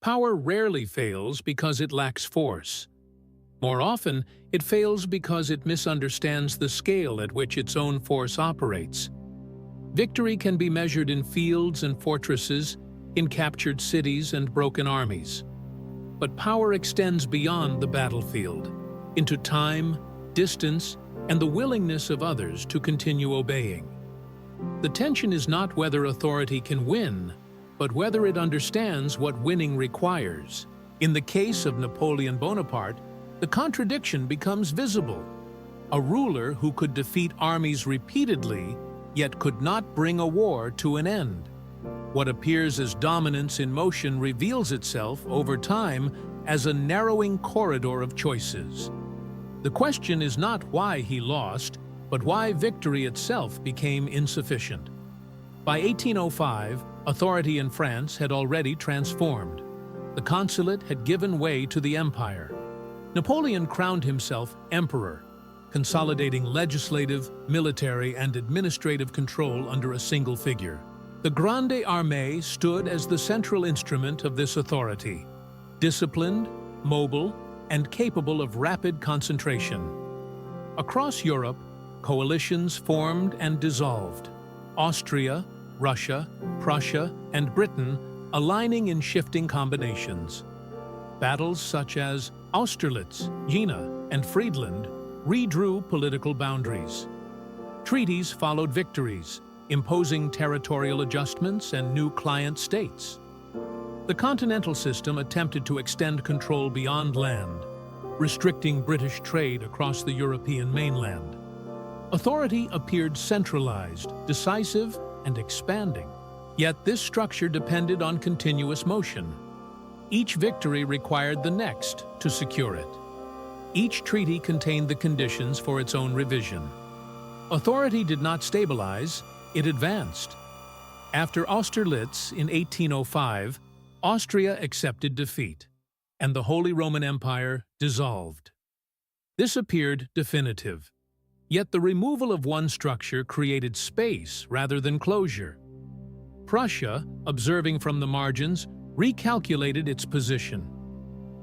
Power rarely fails because it lacks force. More often, it fails because it misunderstands the scale at which its own force operates. Victory can be measured in fields and fortresses, in captured cities and broken armies. But power extends beyond the battlefield, into time, distance, and the willingness of others to continue obeying. The tension is not whether authority can win, but whether it understands what winning requires. In the case of Napoleon Bonaparte, the contradiction becomes visible. A ruler who could defeat armies repeatedly, yet could not bring a war to an end. What appears as dominance in motion reveals itself over time as a narrowing corridor of choices. The question is not why he lost, but why victory itself became insufficient. By 1805, authority in France had already transformed. The consulate had given way to the empire. Napoleon crowned himself emperor, consolidating legislative, military, and administrative control under a single figure. The Grande Armée stood as the central instrument of this authority, disciplined, mobile, and capable of rapid concentration. Across Europe, coalitions formed and dissolved. Austria, Russia, Prussia, and Britain aligning in shifting combinations. Battles such as Austerlitz, Jena, and Friedland redrew political boundaries. Treaties followed victories, imposing territorial adjustments and new client states. The continental system attempted to extend control beyond land, restricting British trade across the European mainland. Authority appeared centralized, decisive, and expanding. Yet this structure depended on continuous motion. Each victory required the next to secure it. Each treaty contained the conditions for its own revision. Authority did not stabilize, it advanced. After Austerlitz in 1805, Austria accepted defeat, and the Holy Roman Empire dissolved. This appeared definitive. Yet the removal of one structure created space rather than closure. Prussia, observing from the margins, recalculated its position.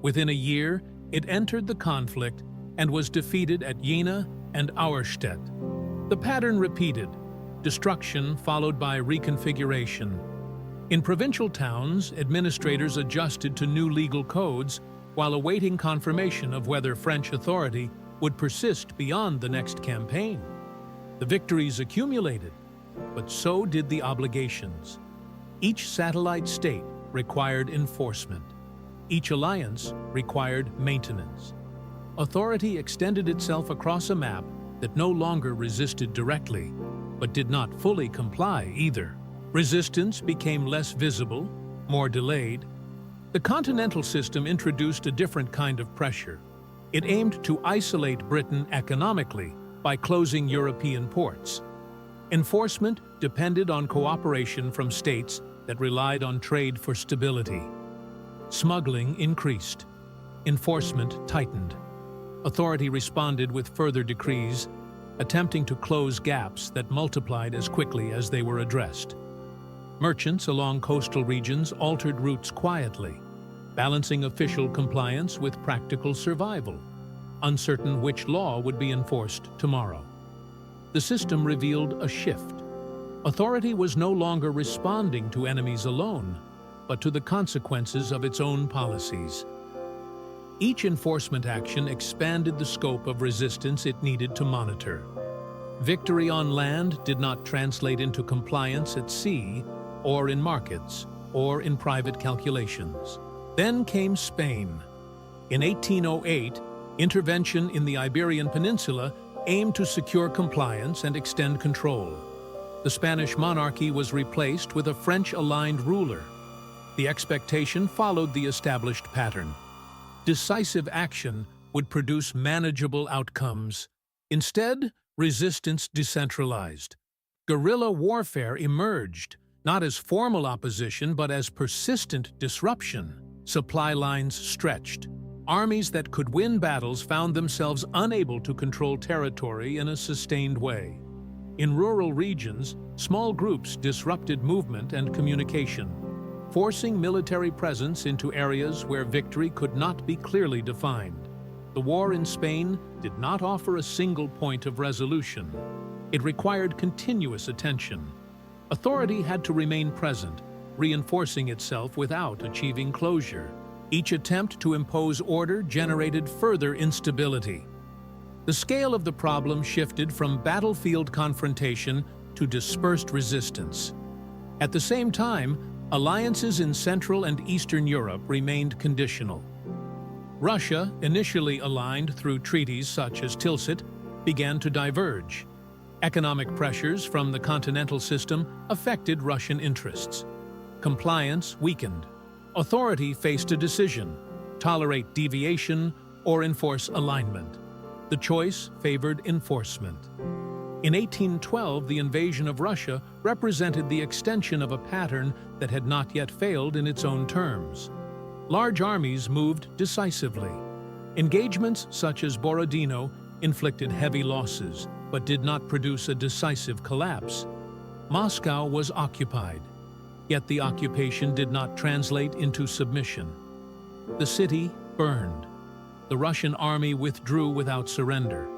Within a year, it entered the conflict and was defeated at Jena and Auerstedt. The pattern repeated, destruction followed by reconfiguration. In provincial towns, administrators adjusted to new legal codes while awaiting confirmation of whether French authority would persist beyond the next campaign. The victories accumulated, but so did the obligations. Each satellite state required enforcement. Each alliance required maintenance. Authority extended itself across a map that no longer resisted directly, but did not fully comply either. Resistance became less visible, more delayed. The continental system introduced a different kind of pressure. It aimed to isolate Britain economically by closing European ports. Enforcement depended on cooperation from states that relied on trade for stability. Smuggling increased. Enforcement tightened. Authority responded with further decrees, attempting to close gaps that multiplied as quickly as they were addressed. Merchants along coastal regions altered routes quietly, balancing official compliance with practical survival, uncertain which law would be enforced tomorrow. The system revealed a shift. Authority was no longer responding to enemies alone, but to the consequences of its own policies. Each enforcement action expanded the scope of resistance it needed to monitor. Victory on land did not translate into compliance at sea, or in markets, or in private calculations. Then came Spain. In 1808, intervention in the Iberian Peninsula aimed to secure compliance and extend control. The Spanish monarchy was replaced with a French-aligned ruler. The expectation followed the established pattern. Decisive action would produce manageable outcomes. Instead, resistance decentralized. Guerrilla warfare emerged, not as formal opposition but as persistent disruption. Supply lines stretched. Armies that could win battles found themselves unable to control territory in a sustained way. In rural regions, small groups disrupted movement and communication. forcing military presence into areas where victory could not be clearly defined. The war in Spain did not offer a single point of resolution. It required continuous attention. Authority had to remain present, reinforcing itself without achieving closure. Each attempt to impose order generated further instability. The scale of the problem shifted from battlefield confrontation to dispersed resistance. At the same time, alliances in Central and Eastern Europe remained conditional. Russia, initially aligned through treaties such as Tilsit, began to diverge. Economic pressures from the continental system affected Russian interests. Compliance weakened. Authority faced a decision: tolerate deviation or enforce alignment. The choice favored enforcement. In 1812, the invasion of Russia represented the extension of a pattern that had not yet failed in its own terms. Large armies moved decisively. Engagements such as Borodino inflicted heavy losses, but did not produce a decisive collapse. Moscow was occupied, yet the occupation did not translate into submission. The city burned. The Russian army withdrew without surrender.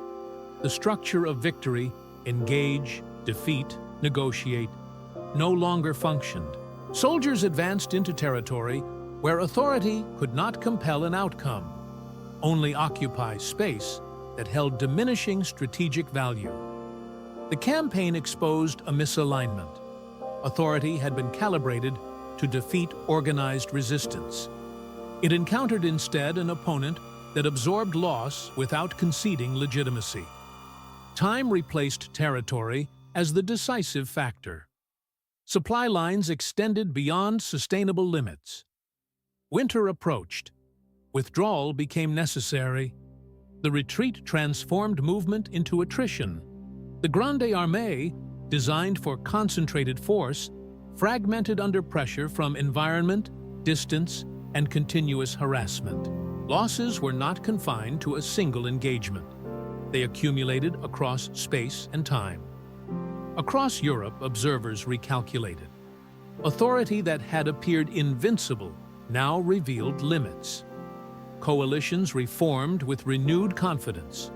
The structure of victory, engage, defeat, negotiate, no longer functioned. Soldiers advanced into territory where authority could not compel an outcome, only occupy space that held diminishing strategic value. The campaign exposed a misalignment. Authority had been calibrated to defeat organized resistance. It encountered instead an opponent that absorbed loss without conceding legitimacy. Time replaced territory as the decisive factor. Supply lines extended beyond sustainable limits. Winter approached. Withdrawal became necessary. The retreat transformed movement into attrition. The Grande Armée, designed for concentrated force, fragmented under pressure from environment, distance, and continuous harassment. Losses were not confined to a single engagement. They accumulated across space and time. Across Europe, observers recalculated. Authority that had appeared invincible now revealed limits. Coalitions reformed with renewed confidence.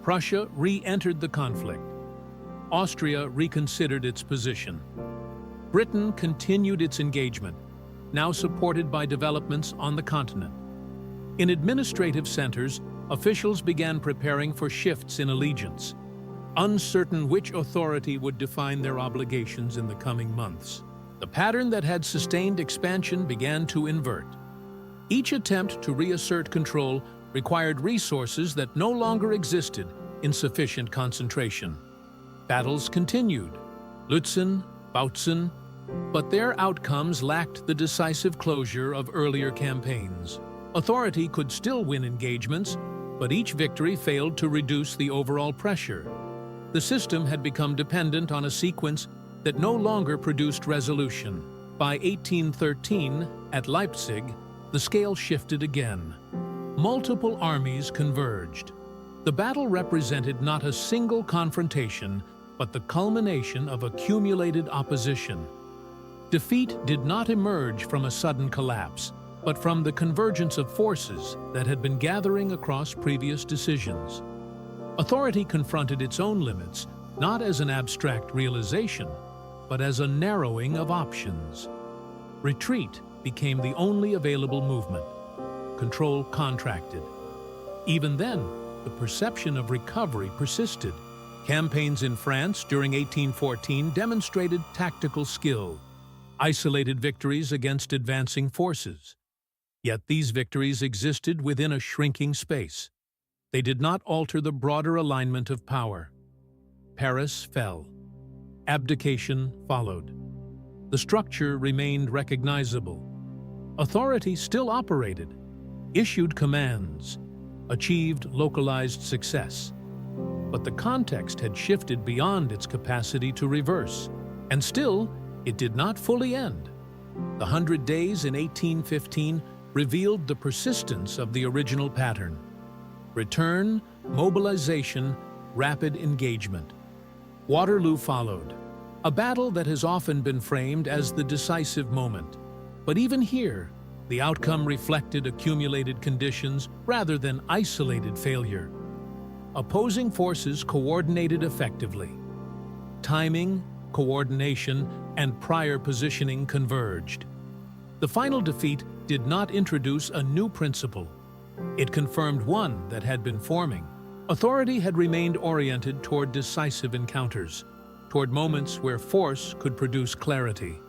Prussia re-entered the conflict. Austria reconsidered its position. Britain continued its engagement, now supported by developments on the continent. In administrative centers, officials began preparing for shifts in allegiance, uncertain which authority would define their obligations in the coming months. The pattern that had sustained expansion began to invert. Each attempt to reassert control required resources that no longer existed in sufficient concentration. Battles continued, Lutzen, Bautzen, but their outcomes lacked the decisive closure of earlier campaigns. Authority could still win engagements, but each victory failed to reduce the overall pressure. The system had become dependent on a sequence that no longer produced resolution. By 1813, at Leipzig, the scale shifted again. Multiple armies converged. The battle represented not a single confrontation, but the culmination of accumulated opposition. Defeat did not emerge from a sudden collapse, but from the convergence of forces that had been gathering across previous decisions. Authority confronted its own limits, not as an abstract realization, but as a narrowing of options. Retreat became the only available movement. Control contracted. Even then, the perception of recovery persisted. Campaigns in France during 1814 demonstrated tactical skill, isolated victories against advancing forces. Yet these victories existed within a shrinking space. They did not alter the broader alignment of power. Paris fell. Abdication followed. The structure remained recognizable. Authority still operated, issued commands, achieved localized success. But the context had shifted beyond its capacity to reverse, and still, it did not fully end. The 100 Days in 1815 revealed the persistence of the original pattern. Return, mobilization, rapid engagement. Waterloo followed, a battle that has often been framed as the decisive moment. But even here, the outcome reflected accumulated conditions rather than isolated failure. Opposing forces coordinated effectively. Timing, coordination, and prior positioning converged. The final defeat did not introduce a new principle. It confirmed one that had been forming. Authority had remained oriented toward decisive encounters, toward moments where force could produce clarity.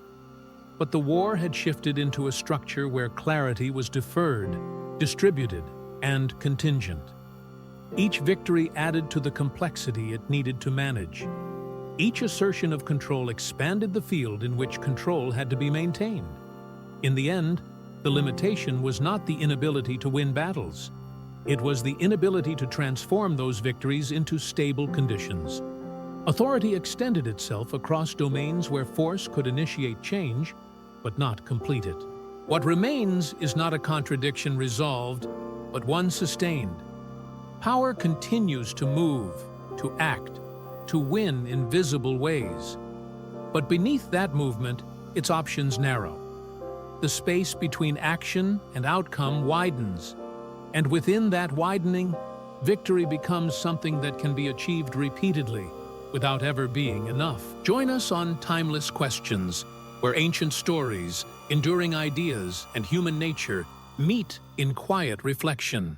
But the war had shifted into a structure where clarity was deferred, distributed, and contingent. Each victory added to the complexity it needed to manage. Each assertion of control expanded the field in which control had to be maintained. In the end, the limitation was not the inability to win battles. It was the inability to transform those victories into stable conditions. Authority extended itself across domains where force could initiate change, but not complete it. What remains is not a contradiction resolved, but one sustained. Power continues to move, to act, to win in visible ways. But beneath that movement, its options narrow. The space between action and outcome widens, and within that widening, victory becomes something that can be achieved repeatedly without ever being enough. Join us on Timeless Questions, where ancient stories, enduring ideas, and human nature meet in quiet reflection.